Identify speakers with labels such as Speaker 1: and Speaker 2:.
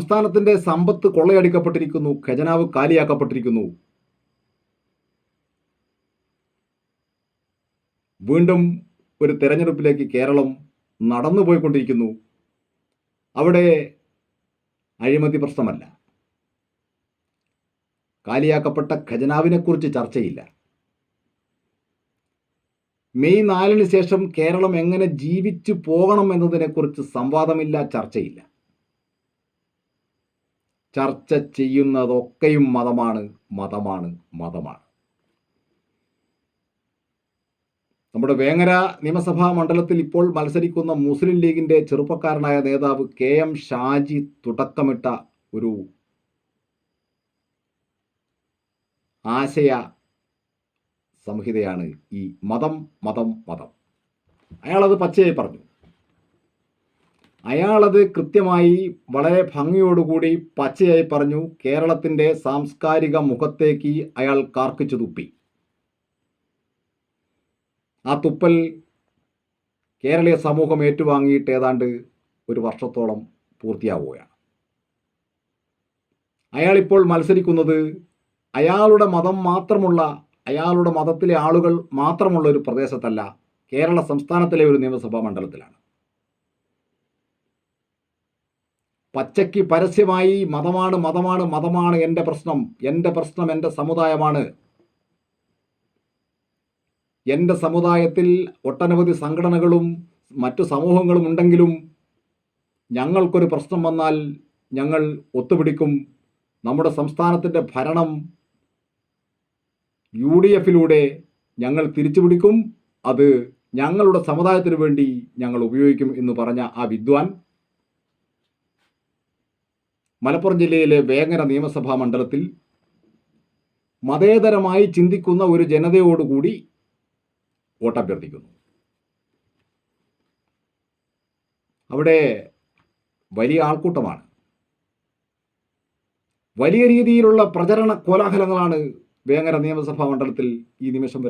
Speaker 1: സംസ്ഥാനത്തിൻ്റെ സമ്പത്ത് കൊള്ളയടിക്കപ്പെട്ടിരിക്കുന്നു, ഖജനാവ് കാലിയാക്കപ്പെട്ടിരിക്കുന്നു. വീണ്ടും ഒരു തെരഞ്ഞെടുപ്പിലേക്ക് കേരളം നടന്നുപോയിക്കൊണ്ടിരിക്കുന്നു. അവിടെ അഴിമതി പ്രശ്നമല്ല, കാലിയാക്കപ്പെട്ട ഖജനാവിനെക്കുറിച്ച് ചർച്ചയില്ല. മെയ് 4 ശേഷം കേരളം എങ്ങനെ ജീവിച്ചു പോകണം എന്നതിനെക്കുറിച്ച് സംവാദമില്ല, ചർച്ചയില്ല. ചർച്ച ചെയ്യുന്നതൊക്കെയും മതമാണ്, മതമാണ്, മതമാണ്. നമ്മുടെ വേങ്ങര നിയമസഭാ മണ്ഡലത്തിൽ ഇപ്പോൾ മത്സരിക്കുന്ന മുസ്ലിം ലീഗിൻ്റെ ചെറുപ്പക്കാരനായ നേതാവ് KM ഷാജി തുടക്കമിട്ട ഒരു ആശയ സംഹിതയാണ് ഈ മതം മതം മതം. അയാളത് പച്ചയായി പറഞ്ഞു. അയാളത് കൃത്യമായി വളരെ ഭംഗിയോടുകൂടി പച്ചയായി പറഞ്ഞു. കേരളത്തിൻ്റെ സാംസ്കാരിക മുഖത്തേക്ക് അയാൾ കാർക്കിച്ചു തുപ്പി. ആ തുപ്പൽ കേരളീയ സമൂഹം ഏറ്റുവാങ്ങിയിട്ട് ഏതാണ്ട് ഒരു വർഷത്തോളം പൂർത്തിയാവുകയാണ്. അയാളിപ്പോൾ മത്സരിക്കുന്നത് അയാളുടെ മതം മാത്രമുള്ള, അയാളുടെ മതത്തിലെ ആളുകൾ മാത്രമുള്ള ഒരു പ്രദേശത്തല്ല, കേരള സംസ്ഥാനത്തിലെ ഒരു നിയമസഭാ മണ്ഡലത്തിലാണ്. പച്ചയ്ക്ക് പരസ്യമായി മതമാണ് മതമാണ് മതമാണ് എൻ്റെ പ്രശ്നം, എൻ്റെ പ്രശ്നം എൻ്റെ സമുദായമാണ്. എൻ്റെ സമുദായത്തിൽ ഒട്ടനവധി സംഘടനകളും മറ്റു സമൂഹങ്ങളും ഉണ്ടെങ്കിലും ഞങ്ങൾക്കൊരു പ്രശ്നം വന്നാൽ ഞങ്ങൾ ഒത്തുപിടിക്കും. നമ്മുടെ സംസ്ഥാനത്തിൻ്റെ ഭരണം UDFിലൂടെ ഞങ്ങൾ തിരിച്ചു പിടിക്കും, അത് ഞങ്ങളുടെ സമുദായത്തിന് വേണ്ടി ഞങ്ങൾ ഉപയോഗിക്കും എന്ന് പറഞ്ഞ ആ വിദ്വാൻ മലപ്പുറം ജില്ലയിലെ വേങ്ങര നിയമസഭാ മണ്ഡലത്തിൽ മതേതരമായി ചിന്തിക്കുന്ന ഒരു ജനതയോടുകൂടി വോട്ടഭ്യർത്ഥിക്കുന്നു. അവിടെ വലിയ ആൾക്കൂട്ടമാണ്. വലിയ രീതിയിലുള്ള പ്രചരണ കോലാഹലങ്ങളാണ് വേങ്ങര നിയമസഭാ മണ്ഡലത്തിൽ ഈ നിമിഷം വരെ